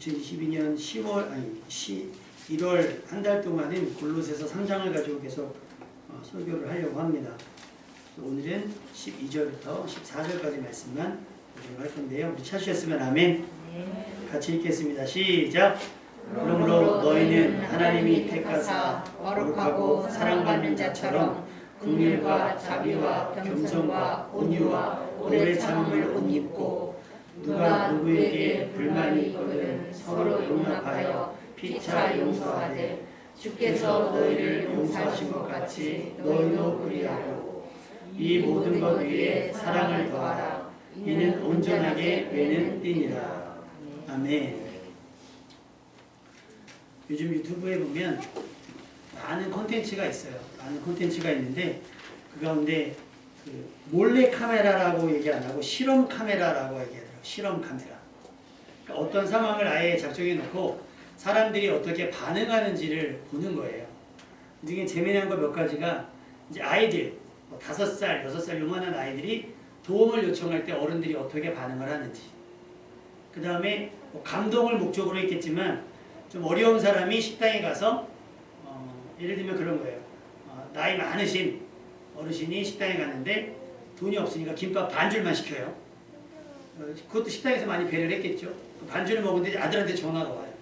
2022년 1월 한 달 동안은 골로새서 3장을 가지고 계속 설교를 하려고 합니다. 오늘은 12절부터 14절까지 말씀만 보도록 할 건데요. 우리 찾으셨으면 아멘. 같이 읽겠습니다. 시작. 그러므로 너희는 하나님이 택하사 거룩하고 사랑받는 자처럼 긍휼과 자비와 겸손과 온유와 오래 참음을 옷 입고 누가 누구에게 불만이 있거든 서로 용납하여 피차 용서하되 주께서 너희를 용서하신 것 같이 너희도 그리하고 이 모든 것 위에 사랑을 더하라. 이는 온전하게 매는 띠니라. 아멘. 요즘 유튜브에 보면 많은 콘텐츠가 있어요. 많은 콘텐츠가 있는데 그 가운데 몰래 카메라라고 얘기 안 하고 실험 카메라라고 얘기하더라고요. 실험 카메라. 그러니까 어떤 상황을 아예 작정해 놓고 사람들이 어떻게 반응하는지를 보는 거예요. 그 중에 재미난 거 몇 가지가 이제 아이들 5살, 6살 요만한 아이들이 도움을 요청할 때 어른들이 어떻게 반응을 하는지. 그 다음에 감동을 목적으로 했겠지만 좀 어려운 사람이 식당에 가서 예를 들면 그런 거예요. 나이 많으신 어르신이 식당에 갔는데 돈이 없으니까 김밥 반줄만 시켜요. 그것도 식당에서 많이 배려를 했겠죠. 반줄을 먹는데 아들한테 전화가 와요.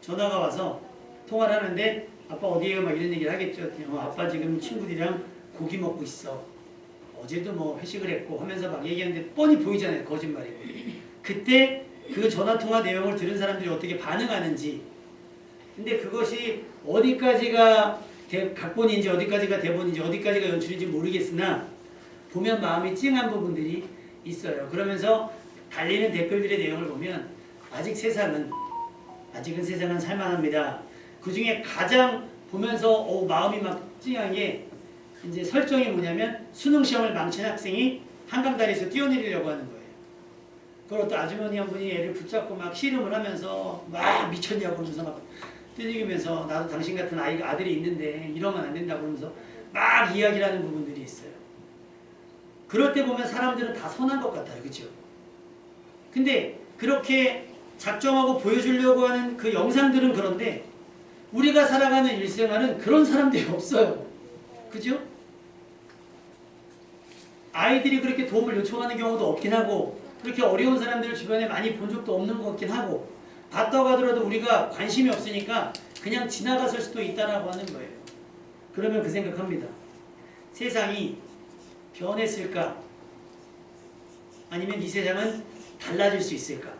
전화가 와서 통화를 하는데 아빠 어디에요? 막 이런 얘기를 하겠죠. 아빠 지금 친구들이랑 고기 먹고 있어. 어제도 뭐 회식을 했고 하면서 막 얘기하는데 뻔히 보이잖아요. 거짓말이고. 그때 그 전화통화 내용을 들은 사람들이 어떻게 반응하는지. 근데 그것이 어디까지가 각본인지 어디까지가 대본인지 어디까지가 연출인지 모르겠으나 보면 마음이 찡한 부분들이 있어요. 그러면서 달리는 댓글들의 내용을 보면 아직은 세상은 살만합니다. 그 중에 가장 보면서 마음이 막 찡한 게 이제 설정이 뭐냐면 수능 시험을 망친 학생이 한강다리에서 뛰어내리려고 하는 거예요. 그걸 또 아주머니 한 분이 애를 붙잡고 막 씨름을 하면서 막 미쳤냐고 그러면서 막 뛰어내리면서 나도 당신 같은 아들이 있는데 이러면 안 된다고 그러면서 막 이야기를 하는 부분들이 있어요. 그럴 때 보면 사람들은 다 선한 것 같아요. 그렇죠? 근데 그렇게 작정하고 보여주려고 하는 그 영상들은 그런데 우리가 살아가는 일생활은 그런 사람들이 없어요. 그죠? 아이들이 그렇게 도움을 요청하는 경우도 없긴 하고 그렇게 어려운 사람들을 주변에 많이 본 적도 없는 것 같긴 하고 봤다고 하더라도 우리가 관심이 없으니까 그냥 지나갔을 수도 있다라고 하는 거예요. 그러면 그 생각합니다. 세상이 변했을까? 아니면 이 세상은 달라질 수 있을까?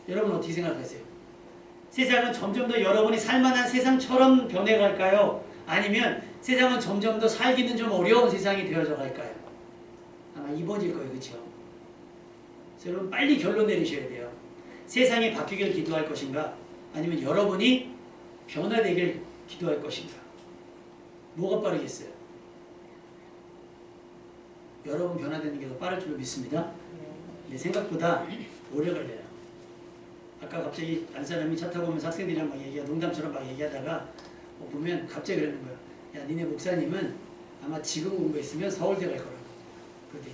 여러분 어떻게 생각하세요? 세상은 점점 더 여러분이 살만한 세상처럼 변해갈까요? 아니면 세상은 점점 더 살기는 좀 어려운 세상이 되어져 갈까요? 아마 2번일 거예요. 그렇죠? 여러분 빨리 결론 내리셔야 돼요. 세상이 바뀌길 기도할 것인가? 아니면 여러분이 변화되길 기도할 것인가? 뭐가 빠르겠어요? 여러분 변화되는 게 더 빠를 줄로 믿습니다. 근데 생각보다 오래 걸려요. 아까 갑자기 한 사람이 차 타고 오면서 학생들이랑 막 농담처럼 막 얘기하다가 보면 갑자기 그러는 거예요. 야, 니네 목사님은 아마 지금 공부했으면 서울대 갈 거라고. 그런데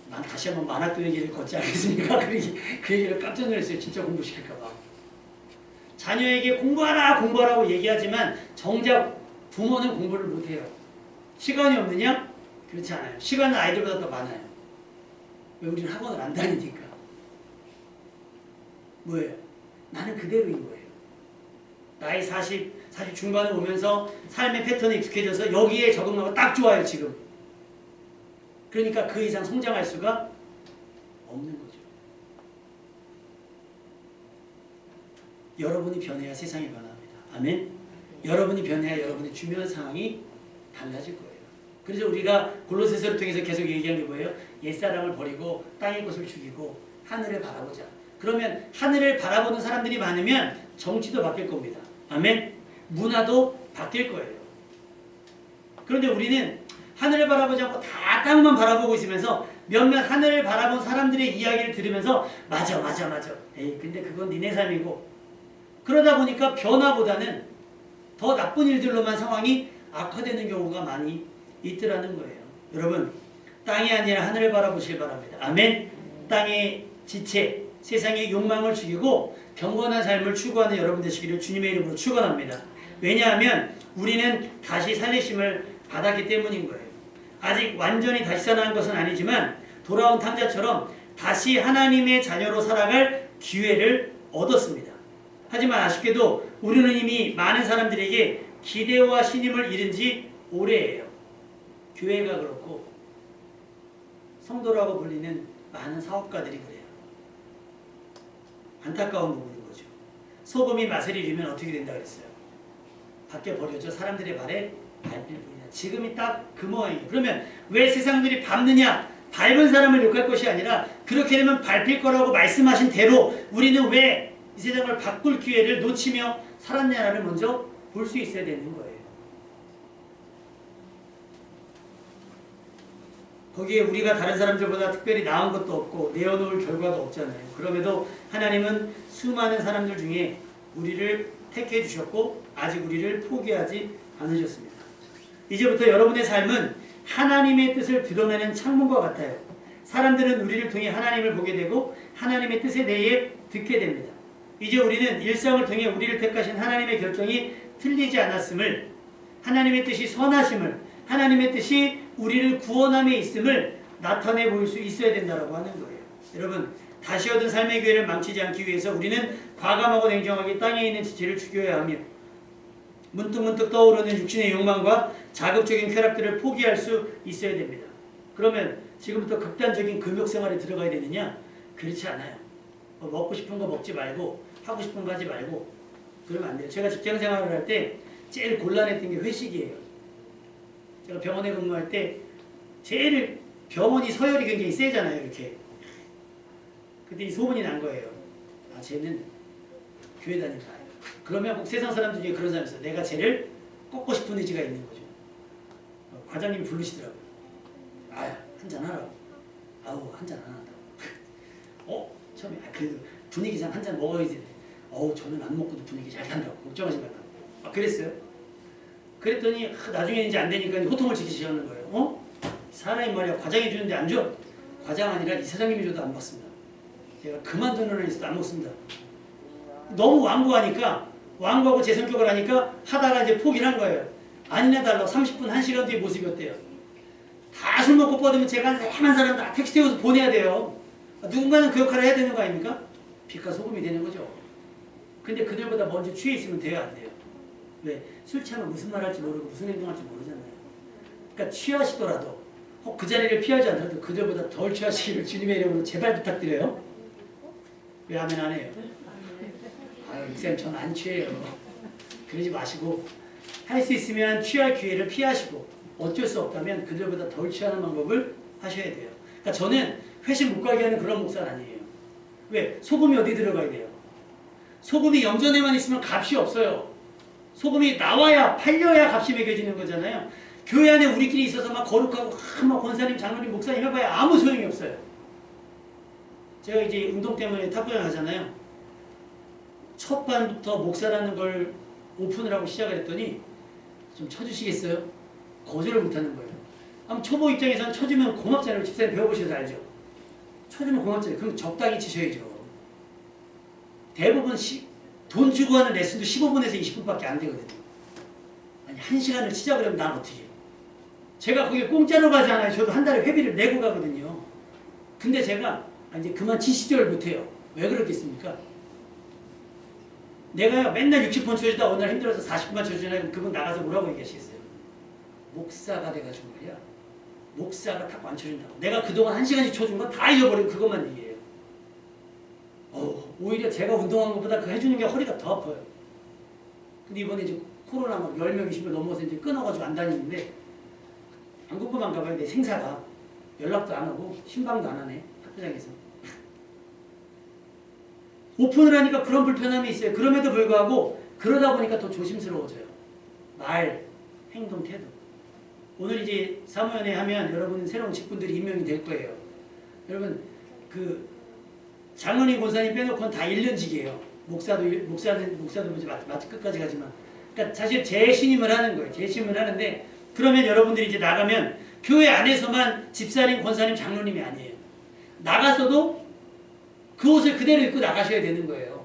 난 다시 한번 만학도 얘기를 걷지 않겠습니까? 그 얘기를 깜짝 놀랐어요. 진짜 공부시킬까 봐. 자녀에게 공부하라고 얘기하지만 정작 부모는 공부를 못해요. 시간이 없느냐? 그렇지 않아요. 시간은 아이들보다 더 많아요. 왜? 우리는 학원을 안 다니니까. 뭐예요? 나는 그대로인 거예요. 나이 40 중반을 오면서 삶의 패턴에 익숙해져서 여기에 적응하고 딱 좋아요, 지금. 그러니까 그 이상 성장할 수가 없는 거죠. 여러분이 변해야 세상이 변합니다. 아멘? 여러분이 변해야 여러분의 주변 상황이 달라질 거예요. 그래서 우리가 골로새서를 통해서 계속 얘기한 게 뭐예요? 옛사람을 버리고 땅의 것을 죽이고 하늘을 바라보자. 그러면 하늘을 바라보는 사람들이 많으면 정치도 바뀔 겁니다. 아멘? 문화도 바뀔 거예요. 그런데 우리는 하늘을 바라보지 않고 다 땅만 바라보고 있으면서 몇몇 하늘을 바라본 사람들의 이야기를 들으면서 맞아. 에이 근데 그건 니네 삶이고 그러다 보니까 변화보다는 더 나쁜 일들로만 상황이 악화되는 경우가 많이 있더라는 거예요. 여러분 땅이 아니라 하늘을 바라보시길 바랍니다. 아멘? 땅의 지체 세상의 욕망을 죽이고 경건한 삶을 추구하는 여러분 되시기를 주님의 이름으로 축원합니다. 왜냐하면 우리는 다시 살리심을 받았기 때문인 거예요. 아직 완전히 다시 살아난 것은 아니지만 돌아온 탕자처럼 다시 하나님의 자녀로 살아갈 기회를 얻었습니다. 하지만 아쉽게도 우리는 이미 많은 사람들에게 기대와 신임을 잃은 지 오래예요. 교회가 그렇고 성도라고 불리는 많은 사업가들이 그래요. 안타까운 부분인 거죠. 소금이 맛을 잃으면 어떻게 된다 그랬어요? 밖에 버려져 사람들의 발에 밟힐 뿐이냐. 지금이 딱 그 모양이에요. 그러면 왜 세상들이 밟느냐? 밟은 사람을 욕할 것이 아니라 그렇게 되면 밟힐 거라고 말씀하신 대로 우리는 왜 이 세상을 바꿀 기회를 놓치며 살았냐를 먼저 볼 수 있어야 되는 거예요. 거기에 우리가 다른 사람들보다 특별히 나은 것도 없고 내어놓을 결과도 없잖아요. 그럼에도 하나님은 수많은 사람들 중에 우리를 택해 주셨고 아직 우리를 포기하지 않으셨습니다. 이제부터 여러분의 삶은 하나님의 뜻을 드러내는 창문과 같아요. 사람들은 우리를 통해 하나님을 보게 되고 하나님의 뜻에 대해 듣게 됩니다. 이제 우리는 일상을 통해 우리를 택하신 하나님의 결정이 틀리지 않았음을, 하나님의 뜻이 선하심을, 하나님의 뜻이 우리를 구원함에 있음을 나타내 보일 수 있어야 된다고 하는 거예요. 여러분, 다시 얻은 삶의 기회를 망치지 않기 위해서 우리는 과감하고 냉정하게 땅에 있는 지체를 죽여야 하며 문득문득 떠오르는 육신의 욕망과 자극적인 쾌락들을 포기할 수 있어야 됩니다. 그러면 지금부터 극단적인 금욕 생활에 들어가야 되느냐? 그렇지 않아요. 먹고 싶은 거 먹지 말고 하고 싶은 거 하지 말고 그러면 안 돼요. 제가 직장 생활을 할 때 제일 곤란했던 게 회식이에요. 제가 병원에 근무할 때 제일 병원이 서열이 굉장히 세잖아요. 이렇게. 그때 이 소문이 난 거예요. 아, 쟤는 교회 다닌다. 그러면 꼭 세상 사람들 중에 그런 사람이 있어요. 내가 쟤를 꺾고 싶은 의지가 있는 거죠. 과장님이 부르시더라고요. 아, 한잔 하라고. 아우, 한잔 안 한다고. 처음에 그래도 분위기상 한잔 먹어야지. 저는 안 먹고도 분위기 잘 탄다고. 걱정하지 말라고. 그랬어요. 그랬더니 나중에 이제 안 되니까 호통을 치기 시작하는 거예요. 사람이 말이야 과장이 주는데 안 줘? 과장 아니라 이사장님이 줘도 안 먹습니다. 제가 그만두는 한 있어도 안 먹습니다. 너무 완고하니까 완고하고 제 성격을 하니까 하다가 이제 포기를 한 거예요. 아니나 달라 30분 1시간 뒤에 모습이 어때요? 다 술 먹고 뻗으면 제가 한 사람 다 택시 태워서 보내야 돼요. 누군가는 그 역할을 해야 되는 거 아닙니까? 빛과 소금이 되는 거죠. 근데 그들보다 먼저 취해 있으면 돼요, 안 돼요? 왜? 술 취하면 무슨 말 할지 모르고 무슨 행동할지 모르잖아요. 그러니까 취하시더라도 그 자리를 피하지 않더라도 그들보다 덜 취하시기를 주님의 이름으로 제발 부탁드려요. 왜 아멘 안 해요? 아유, 목사님 저는 안 취해요. 그러지 마시고 할 수 있으면 취할 기회를 피하시고 어쩔 수 없다면 그들보다 덜 취하는 방법을 하셔야 돼요. 그러니까 저는 회식 못 가게 하는 그런 목사는 아니에요. 왜? 소금이 어디 들어가야 돼요? 소금이 염전에만 있으면 값이 없어요. 소금이 나와야 팔려야 값이 매겨지는 거잖아요. 교회 안에 우리끼리 있어서 막 거룩하고 막 권사님, 장로님, 목사님 해봐야 아무 소용이 없어요. 제가 이제 운동 때문에 탁구장 하잖아요. 첫 반부터 목사라는 걸 오픈을 하고 시작을 했더니 좀 쳐주시겠어요? 거절을 못하는 거예요. 아마 초보 입장에서는 쳐주면 고맙잖아요. 집사님 배워보셔서 알죠? 쳐주면 고맙잖아요. 그럼 적당히 치셔야죠. 대부분 돈 주고 하는 레슨도 15분에서 20분밖에 안 되거든요. 아니 1시간을 치자 그러면 난 어떻게 해요? 제가 거기 공짜로 가지 않아요. 저도 한 달에 회비를 내고 가거든요. 근데 제가 이제 그만 치시지를 못해요. 왜 그렇겠습니까? 내가요 맨날 60분 쳐주다 오늘 힘들어서 40분만 쳐주잖아요. 그분 나가서 뭐라고 얘기하시겠어요? 목사가 돼가지고 말이야. 목사가 탁 안 쳐준다고. 내가 그동안 1시간씩 쳐준 건 다 잊어버리고 그것만 얘기해요. 오히려 제가 운동한 것보다 그 해주는 게 허리가 더 아파요. 근데 이번에 이제 코로나 막 10명, 20명 넘어서 이제 끊어가지고 안 다니는데 안 궁금한 가봐요. 내 생사가 연락도 안 하고 신방도 안 하네. 학교장에서. 오픈을 하니까 그런 불편함이 있어요. 그럼에도 불구하고 그러다 보니까 더 조심스러워져요. 말, 행동, 태도. 오늘 이제 사무연회 하면 여러분 새로운 직분들이 임명이 될 거예요. 여러분 그 장로님, 권사님 빼놓고는 다 1년직이에요. 목사도 뭐지 마치 끝까지 가지만. 그러니까 사실 재신임을 하는 거예요. 재신임을 하는데 그러면 여러분들이 이제 나가면 교회 안에서만 집사님, 권사님, 장로님이 아니에요. 나가서도 그 옷을 그대로 입고 나가셔야 되는 거예요.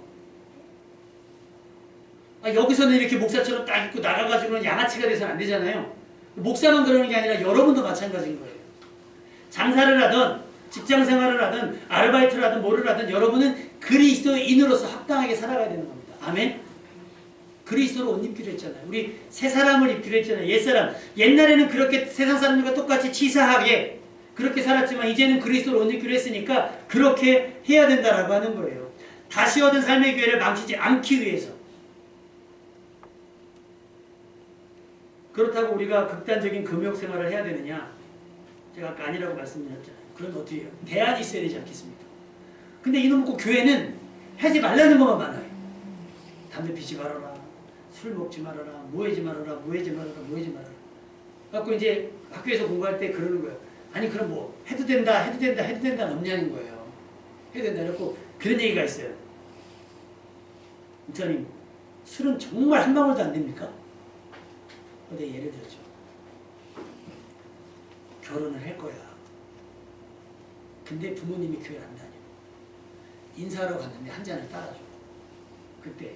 여기서는 이렇게 목사처럼 딱 입고 나가가지고는 양아치가 돼서는 안 되잖아요. 목사만 그러는 게 아니라 여러분도 마찬가지인 거예요. 장사를 하든 직장생활을 하든 아르바이트를 하든 뭐를 하든 여러분은 그리스도인으로서 합당하게 살아가야 되는 겁니다. 아멘? 그리스도로 옷 입기로 했잖아요. 우리 새 사람을 입기로 했잖아요. 옛사람. 옛날에는 그렇게 세상 사람들과 똑같이 치사하게 그렇게 살았지만 이제는 그리스도로 옷 입기로 했으니까 그렇게 해야 된다라고 하는 거예요. 다시 얻은 삶의 기회를 망치지 않기 위해서. 그렇다고 우리가 극단적인 금욕 생활을 해야 되느냐? 제가 아까 아니라고 말씀드렸잖아요. 그럼 어떻게 해요? 대안이 있어야 되지 않겠습니까? 근데 이놈 꼭 교회는 하지 말라는 것만 많아요. 담배 피지 말아라. 술 먹지 말아라. 모이지 말아라. 모이지 말아라. 모이지 말아라. 그래갖고 이제 학교에서 공부할 때 그러는 거예요. 아니 그럼 뭐 해도 된다. 해도 된다. 해도 된다. 없냐는 거예요. 해도 된다. 그래갖고 그런 얘기가 있어요. 목사님 술은 정말 한 방울도 안 됩니까? 어디 예를 들었죠. 결혼을 할 거야. 근데 부모님이 교회를 안 다녀. 인사하러 갔는데 한 잔을 따라줘. 그때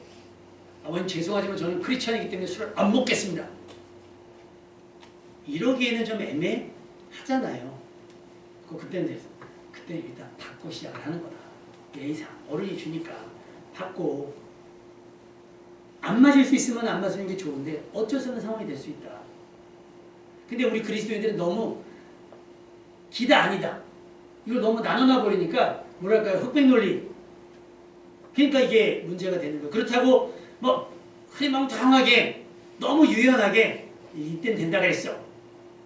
아버님 죄송하지만 저는 크리스천이기 때문에 술을 안 먹겠습니다. 이러기에는 좀 애매하잖아요. 그때는 일단 받고 시작을 하는 거다. 예의상 어른이 주니까 받고 안 마실 수 있으면 안 마시는 게 좋은데 어쩔 수 없는 상황이 될 수 있다. 근데 우리 그리스도인들은 너무 기다 아니다. 이걸 너무 나눠놔 버리니까 뭐랄까요? 흑백 논리. 그러니까 이게 문제가 되는 거예요. 그렇다고 뭐 흐리멍텅하게 너무 유연하게 이땐 된다 그랬어.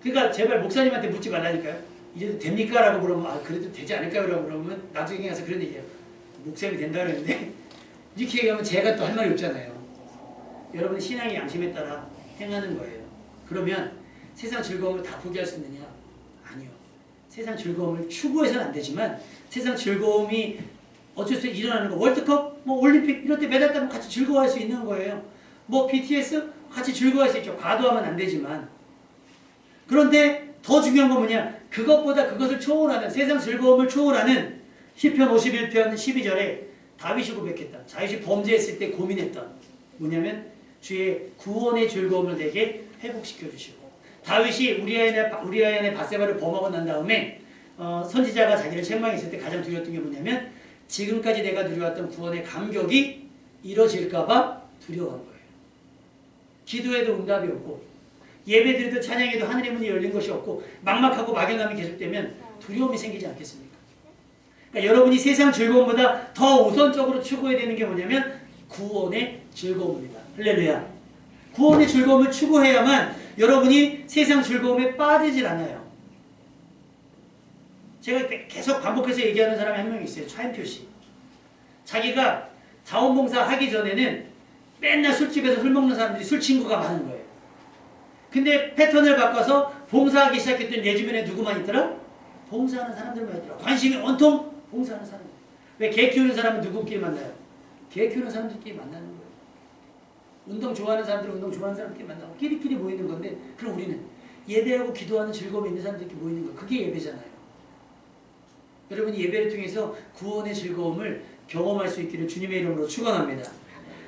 그러니까 제발 목사님한테 묻지 말라니까요. 이래도 됩니까? 라고 물어보면 그래도 되지 않을까요? 라고 물어보면 나중에 가서 그런 얘기해요. 목사님이 된다 그랬는데 이렇게 얘기하면 제가 또 할 말이 없잖아요. 여러분 신앙의 양심에 따라 행하는 거예요. 그러면 세상 즐거움을 다 포기할 수 있느냐? 아니요. 세상 즐거움을 추구해서는 안 되지만 세상 즐거움이 어쩔 수 없이 일어나는 거. 월드컵, 뭐 올림픽 이럴 때 메달 따면 같이 즐거워할 수 있는 거예요. 뭐 BTS 같이 즐거워할 수 있죠. 과도하면 안 되지만. 그런데 더 중요한 건 뭐냐? 그것보다 그것을 초월하는 세상 즐거움을 초월하는 시편 51편 12절에 다윗이 고백했다. 자윗이 범죄했을 때 고민했던 뭐냐면 주의 구원의 즐거움을 내게 회복시켜 주시고 다윗이 우리아의 밧세바를 범하고 난 다음에 선지자가 자기를 책망했을 때 가장 두려웠던 게 뭐냐면 지금까지 내가 누려왔던 구원의 감격이 이뤄질까봐 두려워한 거예요. 기도해도 응답이 없고 예배드려도 찬양해도 하늘의 문이 열린 것이 없고 막막하고 막연함이 계속되면 두려움이 생기지 않겠습니까? 그러니까 여러분이 세상 즐거움보다 더 우선적으로 추구해야 되는 게 뭐냐면 구원의 즐거움입니다. 할렐루야. 구원의 즐거움을 추구해야만 여러분이 세상 즐거움에 빠지질 않아요. 제가 계속 반복해서 얘기하는 사람이 한 명 있어요. 차인표 씨. 자기가 자원봉사 하기 전에는 맨날 술집에서 술 먹는 사람들이 술 친구가 많은 거예요. 근데 패턴을 바꿔서 봉사하기 시작했더니 내 주변에 누구만 있더라? 봉사하는 사람들만 있더라. 관심이 온통 봉사하는 사람. 왜 개 키우는 사람은 누구끼리 만나요? 개 키우는 사람들끼리 만나는 거예요. 운동 좋아하는 사람들은 운동 좋아하는 사람들끼리 만나고 끼리끼리 모이는 건데 그럼 우리는 예배하고 기도하는 즐거움이 있는 사람들끼리 모이는 거예요. 그게 예배잖아요. 여러분이 예배를 통해서 구원의 즐거움을 경험할 수 있기를 주님의 이름으로 축원합니다.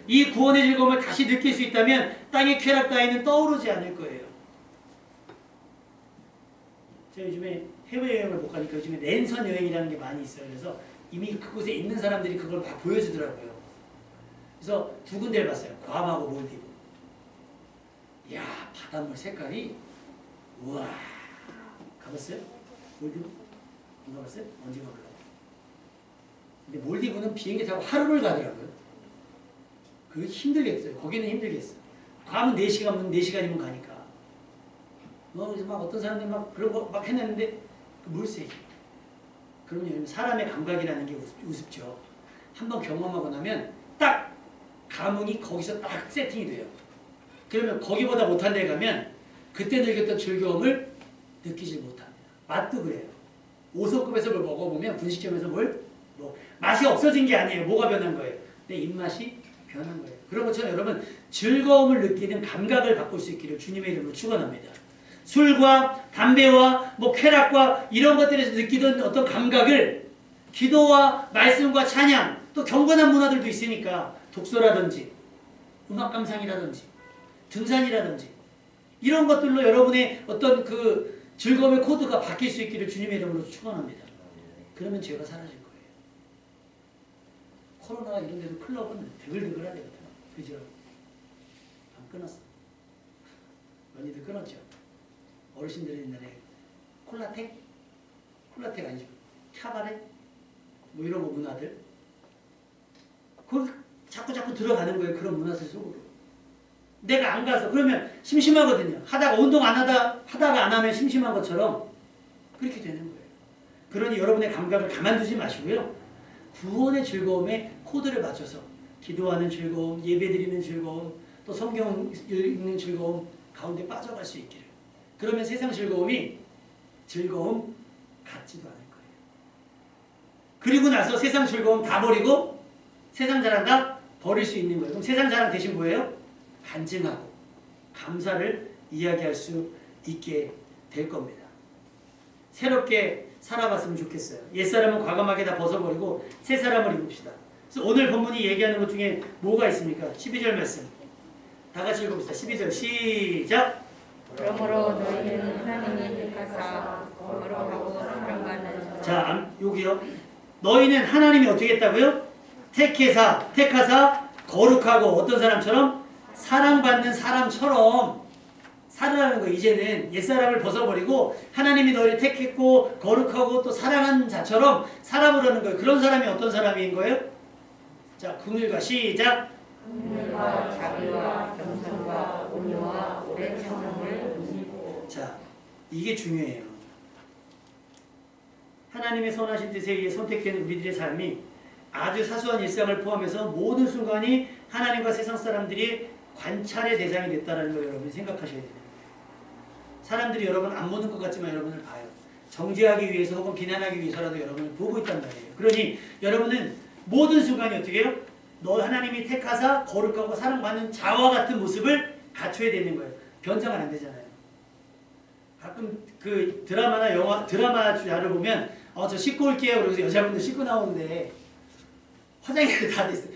이 구원의 즐거움을 다시 느낄 수 있다면 땅의 쾌락 따위는 떠오르지 않을 거예요. 제가 요즘에 해외여행을 못 가니까 요즘에 랜선 여행이라는 게 많이 있어요. 그래서 이미 그곳에 있는 사람들이 그걸 다 보여주더라고요. 그래서 두 군데를 봤어요. 괌하고 몰디브. 이야, 바닷물 색깔이 우와. 가봤어요? 몰디브? 안 가봤어요? 언제 가보려고? 근데 몰디브는 비행기 타고 하루를 가더라고요. 그게 힘들겠어요. 거기는 힘들겠어요. 괌은 4시간이면 4시간이면 가니까. 그래서 막 어떤 사람들이 막 그런 거 막 해냈는데 그 물색이. 그러면 사람의 감각이라는 게 우습죠. 한번 경험하고 나면 딱 감흥이 거기서 딱 세팅이 돼요. 그러면 거기보다 못한 데 가면 그때 느꼈던 즐거움을 느끼지 못합니다. 맛도 그래요. 5성급에서 뭘 먹어보면 분식점에서 맛이 없어진 게 아니에요. 뭐가 변한 거예요? 내 입맛이 변한 거예요. 그런 것처럼 여러분 즐거움을 느끼는 감각을 바꿀 수 있기를 주님의 이름으로 축원합니다. 술과 담배와 쾌락과 이런 것들에서 느끼던 어떤 감각을 기도와 말씀과 찬양, 또 경건한 문화들도 있으니까 독서라든지 음악 감상이라든지 등산이라든지 이런 것들로 여러분의 어떤 그 즐거움의 코드가 바뀔 수 있기를 주님의 이름으로 축원합니다. 그러면 죄가 사라질 거예요. 코로나 이런 데도 클럽은 드글드글하대요. 그죠? 안 끊었어. 많이들 끊었죠. 어르신들이 옛날에 콜라텍? 콜라텍 아니죠. 캬바레? 뭐 이런 거 문화들. 거기 자꾸 들어가는 거예요. 그런 문화들 속으로. 내가 안 가서 그러면 심심하거든요. 하다가 운동 안 하다가 안 하면 심심한 것처럼 그렇게 되는 거예요. 그러니 여러분의 감각을 가만두지 마시고요. 구원의 즐거움에 코드를 맞춰서 기도하는 즐거움, 예배드리는 즐거움, 또 성경 읽는 즐거움 가운데 빠져갈 수 있기를. 그러면 세상 즐거움이 즐거움 같지도 않을 거예요. 그리고 나서 세상 즐거움 다 버리고 세상 자랑 다 버릴 수 있는 거예요. 그럼 세상 자랑 대신 뭐예요? 간증하고 감사를 이야기할 수 있게 될 겁니다. 새롭게 살아봤으면 좋겠어요. 옛사람은 과감하게 다 벗어버리고 새 사람을 입읍시다. 그래서 오늘 본문이 얘기하는 것 중에 뭐가 있습니까? 12절 말씀. 다 같이 읽어봅시다. 12절 시작. 그러므로 너희는 하나님이 택하사 거룩하고 사랑받는 자, 여기요. 너희는 하나님이 어떻게 했다고요? 택하사 거룩하고 어떤 사람처럼? 사랑받는 사람처럼 살으라는 거. 이제는 옛사람을 벗어버리고 하나님이 너희를 택했고 거룩하고 또 사랑하는 자처럼 살아보라는 거예요. 그런 사람이 어떤 사람인 거예요? 자, 긍휼과 시작. 긍휼과 자비와 겸손과 온유와 오랜 참음을 누리고. 자, 이게 중요해요. 하나님의 선하신 뜻에 의해 선택되는 우리들의 삶이 아주 사소한 일상을 포함해서 모든 순간이 하나님과 세상 사람들이 관찰의 대상이 됐다는 걸 여러분이 생각하셔야 돼요. 사람들이 여러분 안 보는 것 같지만 여러분을 봐요. 정죄하기 위해서 혹은 비난하기 위해서라도 여러분을 보고 있단 말이에요. 그러니 여러분은 모든 순간이 어떻게 해요? 너 하나님이 택하사 거룩하고 사랑받는 자와 같은 모습을 갖춰야 되는 거예요. 변장은 안 되잖아요. 가끔 그 드라마나 영화, 드라마를 보면 저 씻고 올게요. 그래서 여자분들 씻고 나오는데 화장이 다 됐어요.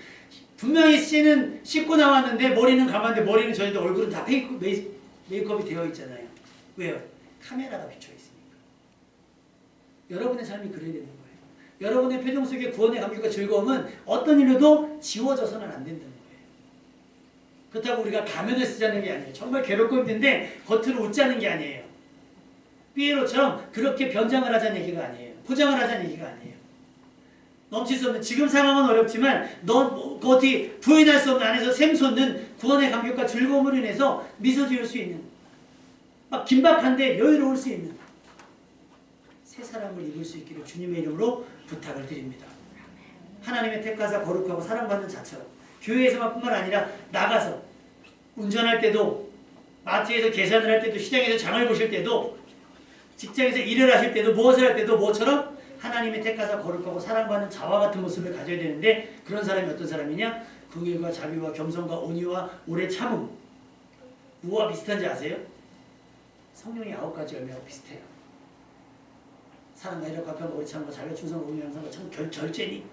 분명히 씨는 씻고 나왔는데 머리는 감았는데 머리는 전인데 얼굴은 다 메이크업이 되어 있잖아요. 왜요? 카메라가 비춰 있으니까. 여러분의 삶이 그래야 되는 거예요. 여러분의 표정 속에 구원의 감격과 즐거움은 어떤 일로도 지워져서는 안 된다는 거예요. 그렇다고 우리가 가면을 쓰자는 게 아니에요. 정말 괴롭고 힘든데 겉으로 웃자는 게 아니에요. 피에로처럼 그렇게 변장을 하자는 얘기가 아니에요. 포장을 하자는 얘기가 아니에요. 넘칠 수 없는 지금 상황은 어렵지만 너 어디 부인할 수 없는 안에서 샘솟는 구원의 감격과 즐거움으로 인해서 미소 지을 수 있는 막 긴박한데 여유로울 수 있는 새 사람을 입을 수 있기를 주님의 이름으로 부탁을 드립니다. 하나님의 택하사 거룩하고 사랑받는 자처럼 교회에서만 뿐만 아니라 나가서 운전할 때도 마트에서 계산을 할 때도 시장에서 장을 보실 때도 직장에서 일을 하실 때도 무엇을 할 때도 뭐처럼 하나님이 택하사 거룩하고 사랑받는 자와 같은 모습을 가져야 되는데 그런 사람이 어떤 사람이냐? 긍휼과 자비와 겸손과 온유와 오래 참음. 뭐와 비슷한지 아세요? 성령의 9가지 열매와 비슷해요. 사랑과 희락과 평과 오래 참음과 자비와 충성과 온유와 양선과 참 절제니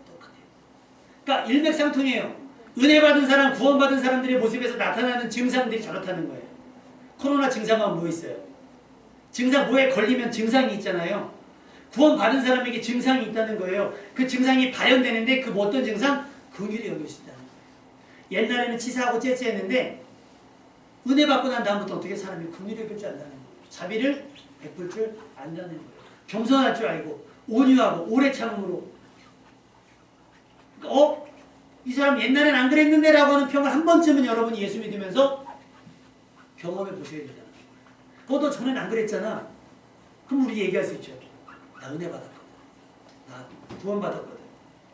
똑같아요. 그러니까 일맥상통이에요. 은혜 받은 사람, 구원받은 사람들의 모습에서 나타나는 증상들이 저렇다는 거예요. 코로나 증상은 뭐 있어요? 증상 뭐에 걸리면 증상이 있잖아요. 구원받은 사람에게 증상이 있다는 거예요. 그 증상이 발현되는데 그 어떤 증상? 긍휼히 여길 수 있다는 거예요. 옛날에는 치사하고 째째했는데 은혜 받고 난 다음부터 어떻게 사람이 긍휼히 여길 줄 안다는 거예요. 자비를 베풀 줄 안다는 거예요. 겸손할 줄 알고 온유하고 오래 참음으로 이 사람 옛날엔 안 그랬는데 라고 하는 평을 한 번쯤은 여러분이 예수 믿으면서 경험해 보셔야 된다는 거예요. 너 전엔 안 그랬잖아. 그럼 우리 얘기할 수 있죠. 나 은혜 받았거든. 나 구원 받았거든.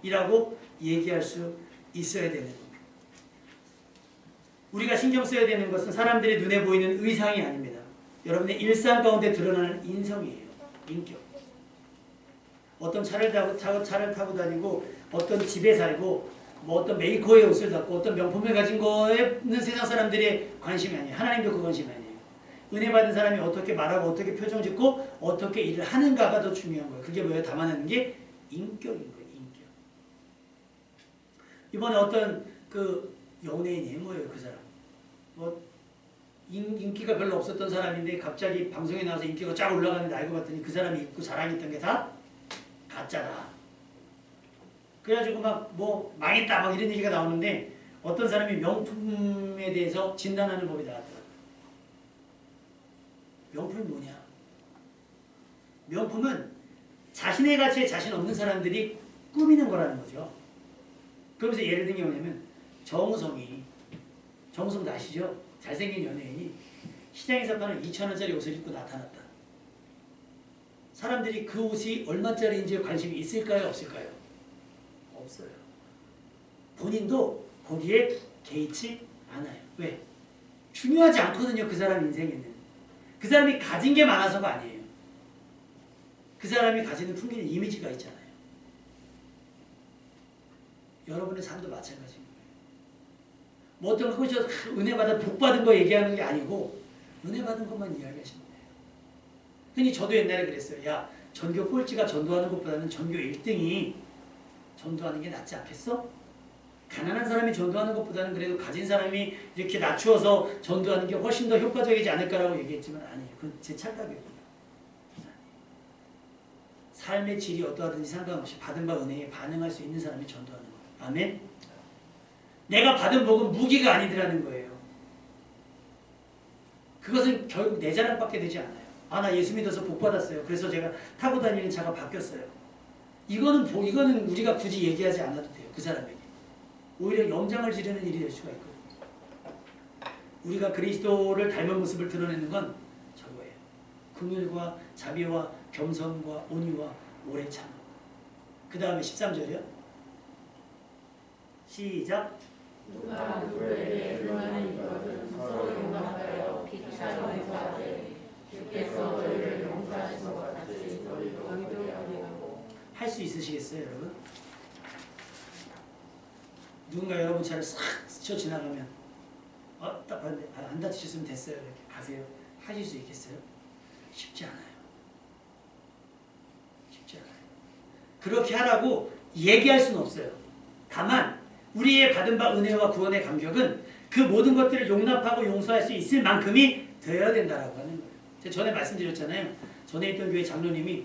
이라고 얘기할 수 있어야 되는 겁니다. 우리가 신경 써야 되는 것은 사람들의 눈에 보이는 의상이 아닙니다. 여러분의 일상 가운데 드러나는 인성이에요. 인격. 어떤 차를 타고 다니고 어떤 집에 살고 뭐 어떤 메이커의 옷을 닫고 어떤 명품을 가진 거에는 세상 사람들의 관심이 아니에요. 하나님도 그 관심이 아니에요. 은혜 받은 사람이 어떻게 말하고 어떻게 표정 짓고 어떻게 일을 하는가가 더 중요한 거예요. 그게 뭐예요? 담아내는 게 인격인 거예요. 인격. 이번에 어떤 그 연예인이 뭐예요, 그 사람? 뭐 인기가 별로 없었던 사람인데 갑자기 방송에 나와서 인기가 쫙 올라가는데 알고 봤더니 그 사람이 입고 자랑했던 게 다 가짜다. 그래가지고 막 뭐 망했다 막 이런 얘기가 나오는데 어떤 사람이 명품에 대해서 진단하는 법이 나왔더라고요. 명품이 뭐냐? 명품은 자신의 가치에 자신 없는 사람들이 꾸미는 거라는 거죠. 그러면서 예를 든 게 뭐냐면 정우성이, 정우성도 아시죠? 잘생긴 연예인이 시장에서 파는 2,000원짜리 옷을 입고 나타났다. 사람들이 그 옷이 얼마짜리인지에 관심이 있을까요? 없을까요? 없어요. 본인도 거기에 개의치 않아요. 왜? 중요하지 않거든요. 그 사람 인생에는. 그 사람이 가진 게 많아서가 아니에요. 그 사람이 가지는 풍기는 이미지가 있잖아요. 여러분의 삶도 마찬가지인 거예요. 뭐 어떤 거 은혜 받아 복 받은 거 얘기하는 게 아니고 은혜 받은 것만 이야기하시는 거예요. 흔히 저도 옛날에 그랬어요. 야, 전교 꼴찌가 전도하는 것보다는 전교 1등이 전도하는 게 낫지 않겠어? 가난한 사람이 전도하는 것보다는 그래도 가진 사람이 이렇게 낮추어서 전도하는 게 훨씬 더 효과적이지 않을까라고 얘기했지만 아니에요. 그건 제 착각이에요. 삶의 질이 어떠하든지 상관없이 받은 바 은혜에 반응할 수 있는 사람이 전도하는 거예요. 아멘? 내가 받은 복은 무기가 아니더라는 거예요. 그것은 결국 내 자랑밖에 되지 않아요. 아, 나 예수 믿어서 복 받았어요. 그래서 제가 타고 다니는 차가 바뀌었어요. 이거는 우리가 굳이 얘기하지 않아도 돼요. 그 사람에게. 오히려 염장을 지르는 일이 될 수가 있거든요. 우리가 그리스도를 닮은 모습을 드러내는 건 저거예요. 긍휼과 자비와 겸손과 온유와 오래 참음. 그 다음에 13절이요. 시작. 누가 누구에게 응하는 것은 서로 용납하여 피차 용서하되 주께서 저희를 용서하신 것 같이 저희도 그리하고. 할 수 있으시겠어요, 여러분? 누군가 여러분 차를 싹 스쳐 지나가면 딱 봤는데 안 다치셨으면 됐어요. 이렇게 가세요. 하실 수 있겠어요? 쉽지 않아요. 쉽지 않아요. 그렇게 하라고 얘기할 수는 없어요. 다만 우리의 받은 바 은혜와 구원의 감격은 그 모든 것들을 용납하고 용서할 수 있을 만큼이 되어야 된다라고 하는 거예요. 제가 전에 말씀드렸잖아요. 전에 있던 교회 장로님이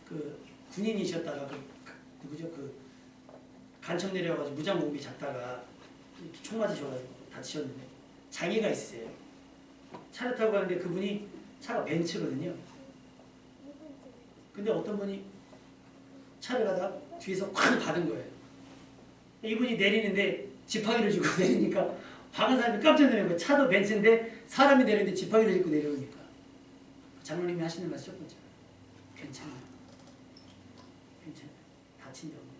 그 군인이셨다가 누구죠? 간첩 내려와가지고 무장공비 잡다가 총 맞으셔가지고 다치셨는데 장애가 있으세요. 차를 타고 가는데 그분이 차가 벤츠거든요. 근데 어떤 분이 차를 가다가 뒤에서 콱 받은 거예요. 이분이 내리는데 지팡이를 쥐고 내리니까 박은 사람이 깜짝 놀란 거예요. 차도 벤츠인데 사람이 내리는데 지팡이를 짚고 내려오니까. 장로님이 하시는 말씀 첫 번째. 괜찮아요. 괜찮아요. 다친 적 없어요.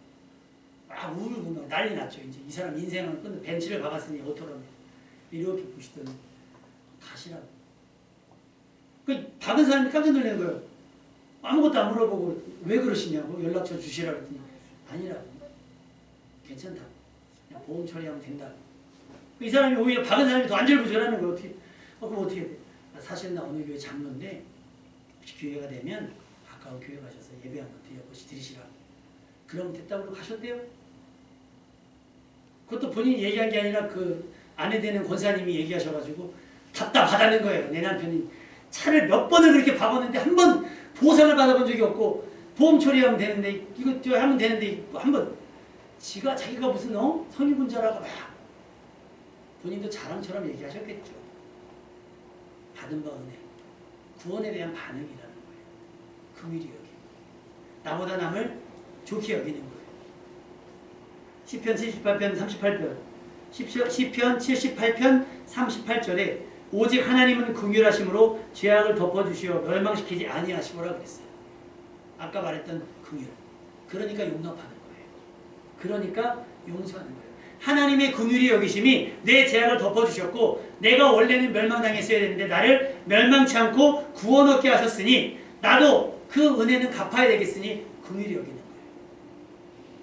막 울고 막 난리 났죠. 이제 이 사람 인생을 끝내 벤치를 박았으니 어떡하면 이렇게 보시더니 가시라고. 그 박은 사람이 깜짝 놀란 거예요. 아무것도 안 물어보고 왜 그러시냐고 연락처 주시라고 했더니 아니라고. 괜찮다고. 그냥 보험 처리하면 된다고. 이 사람이 오히려 박은 사람이 더 안절부절하는 거예요. 그럼 어떻게 해야 돼? 사실 나 어느 교회 장로인데 혹시 기회가 되면 가까운 교회 가셔서 예배 한번 드리시라고. 그럼 됐다고 가셨대요. 그것도 본인이 얘기한 게 아니라 그 아내 되는 권사님이 얘기하셔가지고 답답하다는 거예요. 내 남편이 차를 몇 번을 그렇게 박았는데 한 번 보상을 받아본 적이 없고 보험 처리하면 되는데 이거 하면 되는데 한 번 자기가 무슨 성인분자라고 막 본인도 자랑처럼 얘기하셨겠죠. 받은 바 은혜, 구원에 대한 반응이라는 거예요. 긍휼히 여기고 나보다 남을 좋게 여기는 거예요. 시편 78편 38편 시편 78편 38절에 오직 하나님은 긍휼하심으로 죄악을 덮어주시어 멸망시키지 아니하시고라 그랬어요. 아까 말했던 긍휼. 그러니까 용납하는 거예요. 그러니까 용서하는 거예요. 하나님의 긍휼히 여기심이 내 죄악을 덮어주셨고 내가 원래는 멸망당했어야 되는데 나를 멸망치 않고 구원 얻게 하셨으니 나도 그 은혜는 갚아야 되겠으니 긍휼히 여기는 거예요.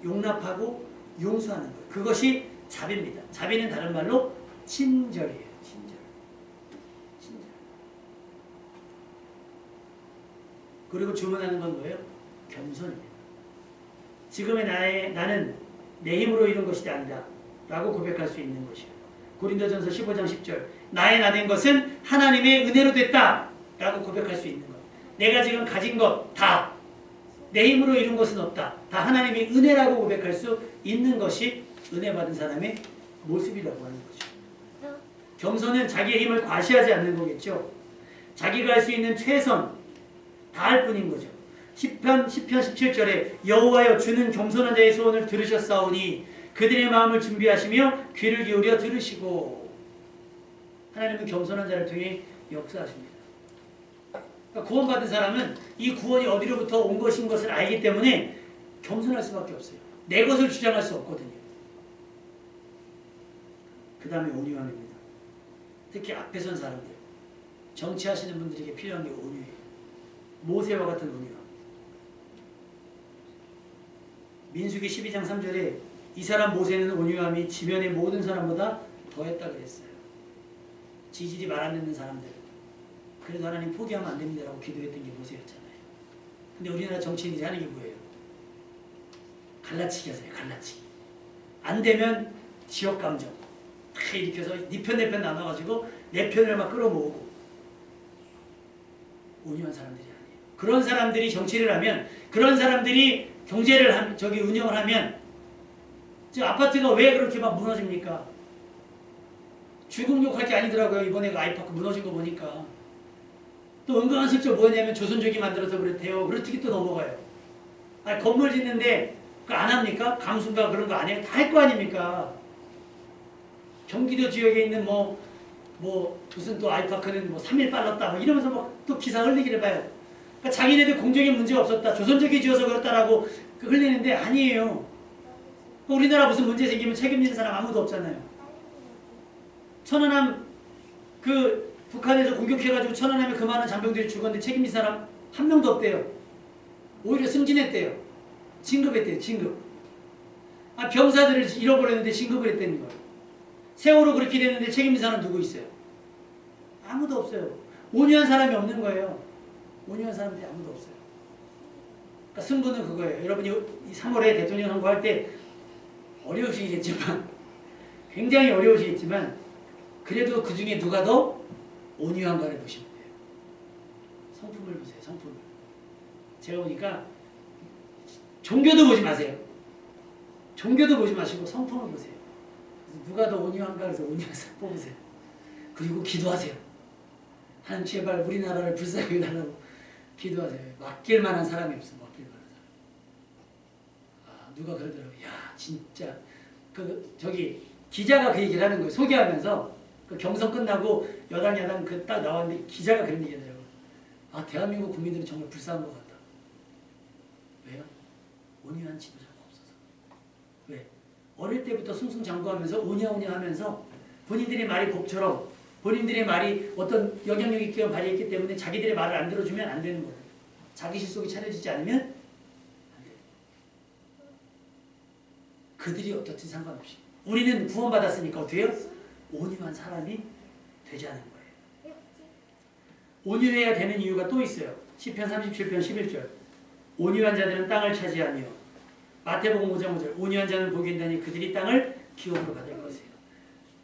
용납하고 용서하는 거예요. 그것이 자비입니다. 자비는 다른 말로 친절이에요. 친절. 그리고 주문하는 건 뭐예요? 겸손입니다. 지금의 나는 내 힘으로 이룬 것이 아니다 라고 고백할 수 있는 것이에요. 고린도전서 15장 10절 나의 나 된 것은 하나님의 은혜로 됐다 라고 고백할 수 있는 것. 내가 지금 가진 것 다 내 힘으로 이룬 것은 없다. 다 하나님의 은혜라고 고백할 수 있는 것이 은혜 받은 사람의 모습이라고 하는 거죠. 겸손은 자기의 힘을 과시하지 않는 거겠죠. 자기가 할 수 있는 최선 다 할 뿐인 거죠. 10편 17절에 여호와여 주는 겸손한 자의 소원을 들으셨사오니 그들의 마음을 준비하시며 귀를 기울여 들으시고. 하나님은 겸손한 자를 통해 역사하십니다. 그러니까 구원받은 사람은 이 구원이 어디로부터 온 것인 것을 알기 때문에 겸손할 수밖에 없어요. 내 것을 주장할 수 없거든요. 그 다음에 온유함입니다. 특히 앞에 선 사람들, 정치하시는 분들에게 필요한 게 온유예요. 모세와 같은 온유함. 민수기 12장 3절에 이 사람 모세는 온유함이 지면의 모든 사람보다 더했다 그랬어요. 지질이 말 안 듣는 사람들, 그래도 하나님 포기하면 안 됩니다라고 기도했던 게 모세였잖아요. 근데 우리나라 정치인들이 하는 게 뭐예요? 갈라치기 하세요. 갈라치기. 안 되면 지역감정 다 일으켜서 네 편 내 편 나눠가지고 내 편을 막 끌어모으고. 온유한 사람들이 아니에요. 그런 사람들이 정치를 하면, 그런 사람들이 경제를 운영을 하면 지금 아파트가 왜 그렇게 막 무너집니까? 죽음욕할 게 아니더라고요. 이번에 그 아이파크 무너진 거 보니까. 또 은근슬쩍 뭐냐면 조선족이 만들어서 그렇대요. 그렇게 또 넘어가요. 아니, 건물 짓는데 그거 안 합니까? 강수가 그런 거 안 해요? 다 할 거 아닙니까? 경기도 지역에 있는 무슨 또 아이파크는 3일 빨랐다 이러면서 또 기사 흘리기를 봐요. 그러니까 자기네들 공정에 문제가 없었다. 조선족이 지어서 그렇다라고 흘리는데 아니에요. 우리나라 무슨 문제 생기면 책임지는 사람 아무도 없잖아요. 천안함 북한에서 공격해가지고 천안함에 그 많은 장병들이 죽었는데 책임진 사람 한 명도 없대요. 오히려 승진했대요. 진급했대요. 진급. 병사들을 잃어버렸는데 진급을 했다는 거예요. 세월호 그렇게 됐는데 책임진 사람 누구 있어요? 아무도 없어요. 온유한 사람이 없는 거예요. 온유한 사람들이 아무도 없어요. 그러니까 승부는 그거예요. 여러분이 3월에 대통령 선거할 때 어려우시겠지만, 굉장히 어려우시겠지만, 그래도 그 중에 누가 더 온유한가를 보시면 돼요. 성품을 보세요. 성품을. 제가 보니까 종교도 보지 마세요. 종교도 보지 마시고 성품을 보세요. 누가 더 온유한가 해서 온유한 사람 뽑으세요. 그리고 기도하세요. 하나님 제발 우리나라를 불쌍히 해달라고 기도하세요. 맡길 만한 사람이 없어. 맡길 만한 사람. 누가 그러더라고요. 야 진짜 기자가 그 얘기를 하는 거예요. 소개하면서 그 경선 끝나고 여당 딱 나왔는데 기자가 그런 얘기 하더라고요. 대한민국 국민들은 정말 불쌍한 것 같다. 왜요? 온유한 지도자가 없어서. 왜? 어릴 때부터 승승장구하면서 오냐오냐 하면서 본인들의 말이 법처럼, 본인들의 말이 어떤 영향력 있게 발휘했기 때문에 자기들의 말을 안 들어주면 안 되는 거예요. 자기 실속이 차려지지 않으면 안 돼요. 그들이 어떻든 상관없이 우리는 구원받았으니까 어떻게 해요? 온유한 사람이 되자는 거예요. 온유해야 되는 이유가 또 있어요. 시편 37편 11절 온유한 자들은 땅을 차지하며, 마태복음 5장 5절 온유한 자는 복이 있나니 그들이 땅을 기업으로 받을 것이에요.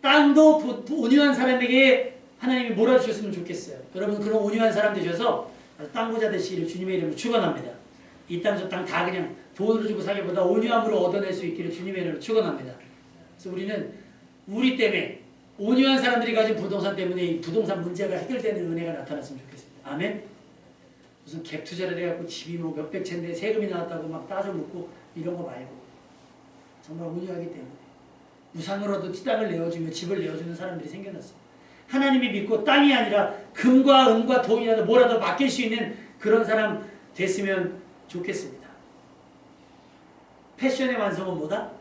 땅도 온유한 사람에게 하나님이 몰아주셨으면 좋겠어요. 여러분 그런 온유한 사람 되셔서 땅 부자 되시기를 주님의 이름으로 축원합니다. 이 땅 저 땅 다 그냥 돈으로 주고 사기보다 온유함으로 얻어낼 수 있기를 주님의 이름으로 축원합니다. 그래서 우리는 우리 때문에 온유한 사람들이 가진 부동산 때문에 이 부동산 문제가 해결되는 은혜가 나타났으면 좋겠습니다. 아멘? 무슨 갭 투자를 해갖고 집이 몇백 채인데 세금이 나왔다고 막 따져 묻고 이런 거 말고 정말 온유하기 때문에 우상으로도 땅을 내어주며 집을 내어주는 사람들이 생겨났어요. 하나님이 믿고 땅이 아니라 금과 은과 돈이라도 뭐라도 맡길 수 있는 그런 사람 됐으면 좋겠습니다. 패션의 완성은 뭐다?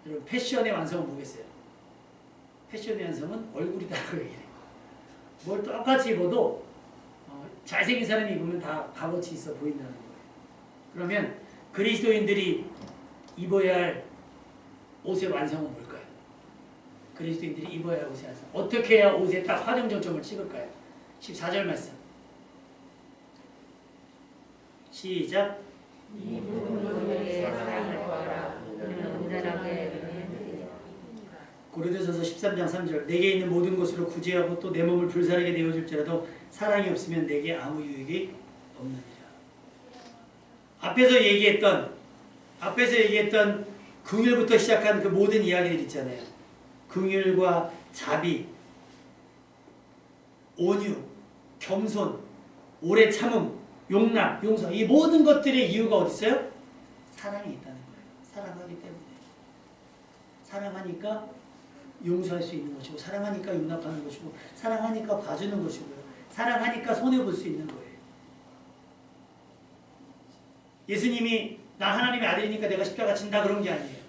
여러분 패션의 완성은 뭐겠어요? 패션의 완성은 얼굴이다라고 얘기해요. 뭘 똑같이 입어도 잘생긴 사람이 입으면 다 값어치 있어 보인다는 거예요. 그러면 그리스도인들이 입어야 할 옷의 완성은 뭘까요? 그리스도인들이 입어야 할 옷의 완성. 어떻게 해야 옷에 딱 화정정점을 찍을까요? 14절 말씀. 시작. 이 모든 종에게 사랑을 구하라. 이는 온전하게 은혜는 고린도전서 13장 3절 내게 있는 모든 것으로 구제하고 또 내 몸을 불사르게 되어줄지라도 사랑이 없으면 내게 아무 유익이 없느니라. 앞에서 얘기했던 긍휼부터 시작한 그 모든 이야기들 있잖아요. 긍휼과 자비, 온유, 겸손, 오래 참음, 용납, 용서 이 모든 것들의 이유가 어디 있어요? 사랑이 있다는 거예요. 사랑하기 때문에. 사랑하니까 용서할 수 있는 것이고 사랑하니까 용납하는 것이고 사랑하니까 봐주는 것이고요. 사랑하니까 손해볼 수 있는 거예요. 예수님이 나 하나님의 아들이니까 내가 십자가 진다 그런 게 아니에요.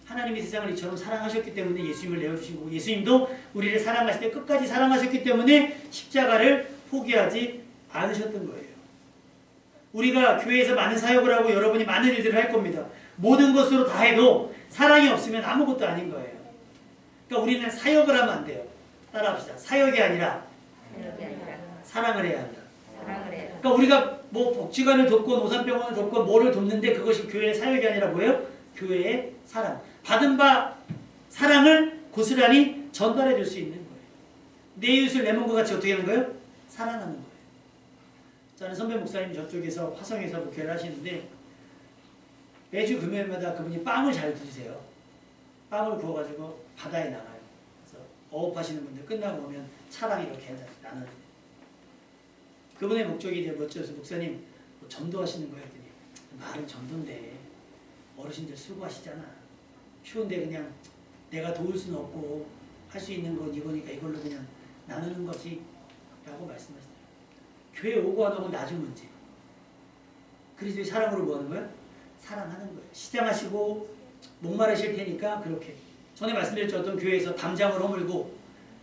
하나님이 세상을 이처럼 사랑하셨기 때문에 예수님을 내어주시고 예수님도 우리를 사랑하실 때 끝까지 사랑하셨기 때문에 십자가를 포기하지 않으셨던 거예요. 우리가 교회에서 많은 사역을 하고 여러분이 많은 일들을 할 겁니다. 모든 것으로 다 해도 사랑이 없으면 아무것도 아닌 거예요. 그러니까 우리는 사역을 하면 안 돼요. 따라합시다. 사역이 아니라 사랑을 해야 한다. 그러니까 우리가 뭐 복지관을 돕고 노산병원을 돕고 뭐를 돕는데 그것이 교회의 사역이 아니라 뭐예요? 교회의 사랑. 받은 바 사랑을 고스란히 전달해 줄 수 있는 거예요. 내 이웃을 내 몸과 같이 어떻게 하는 거예요? 사랑하는 거예요. 저는 선배 목사님 저쪽에서 화성에서 목회를 하시는데 매주 금요일마다 그분이 빵을 잘 구우세요. 빵을 구워가지고 바다에 나가요. 그래서 어업하시는 분들 끝나고 오면 차랑 이렇게 나눠줘요. 그분의 목적이 이제 멋져서 목사님 뭐 전도하시는 거예요. 했더니 말은 전도인데 어르신들 수고하시잖아. 추운데 그냥 내가 도울 수는 없고 할 수 있는 건 이거니까 이걸로 그냥 나누는 거지 라고 말씀하시더라고요. 교회 오고 안 오고 나중 문제. 그리스도의 사랑으로 뭐 하는 거예요? 사랑하는 거예요. 시장하시고 목마르실 테니까 그렇게. 전에 말씀드렸죠. 어떤 교회에서 담장을 허물고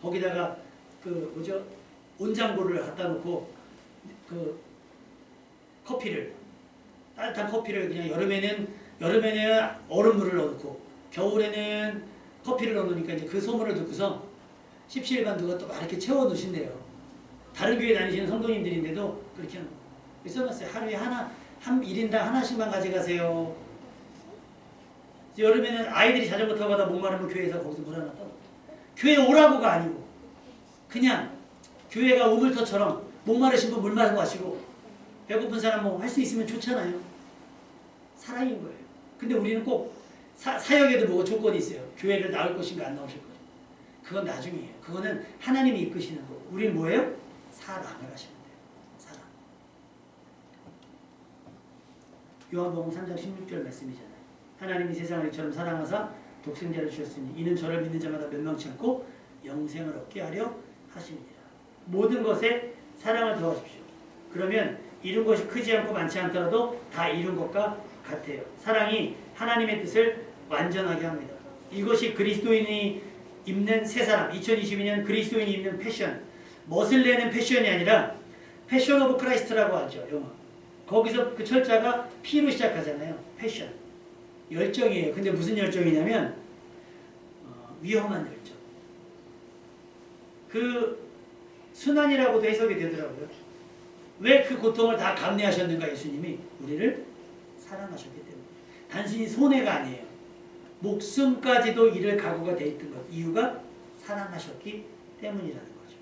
거기다가 그 뭐죠? 온장고를 갖다 놓고 그 커피를 따뜻한 커피를 그냥 여름에는 얼음물을 넣고 겨울에는 커피를 넣으니까 이제 그 소문을 듣고서 십시일반 누가 또 막 이렇게 채워 놓으신대요. 다른 교회 다니시는 성도님들인데도 그렇게 써놨어요. 하루에 한 1인당 하나씩만 가져가세요. 여름에는 아이들이 자전거 타고 가다 목마르면 교회에서 거기서 물 하나 떠. 교회 오라고가 아니고 그냥 교회가 우물터처럼 목마르신 분 물 마시고 배고픈 사람 뭐 할 수 있으면 좋잖아요. 사랑인 거예요. 근데 우리는 꼭 사역에도 뭐가 조건이 있어요. 교회를 나올 것인가 안 나오실 것인가. 그건 나중이에요. 그거는 하나님이 이끄시는 거고 우리는 뭐예요? 사랑을 하시면 돼요. 사랑. 요한복음 3장 16절 말씀이잖아요. 하나님이 세상을 이처럼 사랑하사 독생자를 주셨으니 이는 저를 믿는 자마다 멸망치 않고 영생을 얻게 하려 하십니다. 모든 것에 사랑을 더하십시오. 그러면 이룬 것이 크지 않고 많지 않더라도 다 이룬 것과 같아요. 사랑이 하나님의 뜻을 완전하게 합니다. 이것이 그리스도인이 입는 새 사람, 2022년 그리스도인이 입는 패션, 멋을 내는 패션이 아니라 패션 오브 크라이스트라고 하죠. 영어. 거기서 그 철자가 P로 시작하잖아요. 패션. 열정이에요. 근데 무슨 열정이냐면 위험한 열정. 그 순환이라고도 해석이 되더라고요. 왜 그 고통을 다 감내하셨는가 예수님이? 우리를 사랑하셨기 때문에. 단순히 손해가 아니에요. 목숨까지도 잃을 각오가 돼 있던 것. 이유가 사랑하셨기 때문이라는 거죠.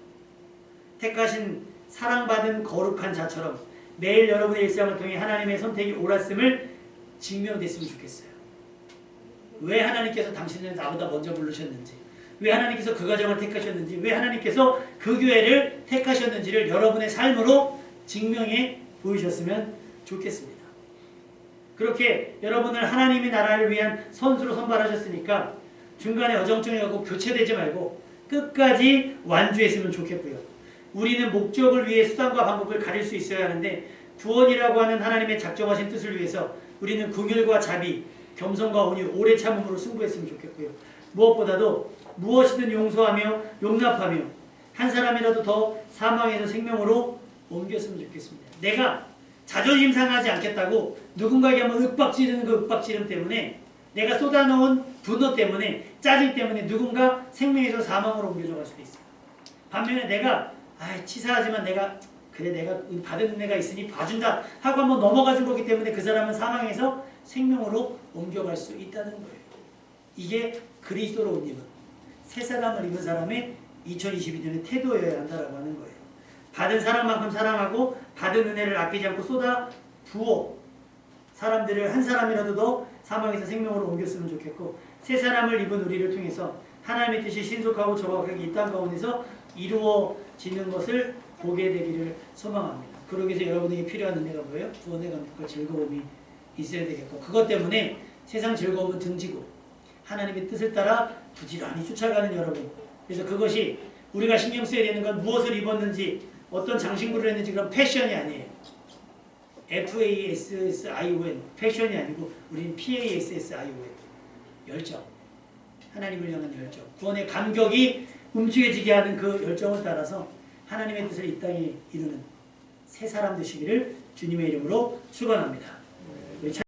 택하신 사랑받은 거룩한 자처럼 매일 여러분의 일상을 통해 하나님의 선택이 옳았음을 증명됐으면 좋겠어요. 왜 하나님께서 당신을 나보다 먼저 부르셨는지, 왜 하나님께서 그 가정을 택하셨는지, 왜 하나님께서 그 교회를 택하셨는지를 여러분의 삶으로 증명해 보이셨으면 좋겠습니다. 그렇게 여러분을 하나님의 나라를 위한 선수로 선발하셨으니까 중간에 어정쩡해 갖고 교체되지 말고 끝까지 완주했으면 좋겠고요. 우리는 목적을 위해 수단과 방법을 가릴 수 있어야 하는데 구원이라고 하는 하나님의 작정하신 뜻을 위해서 우리는 긍휼과 자비, 겸손과 온유, 오래 참음으로 승부했으면 좋겠고요. 무엇보다도 무엇이든 용서하며 용납하며 한 사람이라도 더 사망에서 생명으로 옮겼으면 좋겠습니다. 내가 자존심 상하지 않겠다고 누군가에게 한번 윽박지르는 그 윽박지름 때문에 내가 쏟아놓은 분노 때문에 짜증 때문에 누군가 생명에서 사망으로 옮겨져 갈 수도 있어요. 반면에 내가 치사하지만 내가 그래 내가 받은 은혜가 있으니 봐준다 하고 한번 넘어가 준 거기 때문에 그 사람은 사망에서 생명으로 옮겨갈 수 있다는 거예요. 이게 그리스도로 옷 입은 새 사람을 입은 사람의 2022년의 태도여야 한다라고 하는 거예요. 받은 사람만큼 사랑하고 받은 은혜를 아끼지 않고 쏟아 부어 사람들을 한 사람이라도 더 사망에서 생명으로 옮겼으면 좋겠고 새 사람을 입은 우리를 통해서 하나님의 뜻이 신속하고 정확하게 이 땅 가운데서 이루어지는 것을 보게 되기를 소망합니다. 그러기 위해서 여러분에게 필요한 은혜가 뭐예요? 구원의 감격과 즐거움이 있어야 되겠고 그것 때문에 세상 즐거움은 등지고 하나님의 뜻을 따라 부지런히 쫓아가는 여러분. 그래서 그것이 우리가 신경 써야 되는 건 무엇을 입었는지 어떤 장신구를 했는지 그런 패션이 아니에요. FASSION 패션이 아니고 우리는 PASSION 열정. 하나님을 향한 열정. 구원의 감격이 움직여지게 하는 그 열정을 따라서 하나님의 뜻을 이 땅에 이루는 새 사람 되시기를 주님의 이름으로 축원합니다.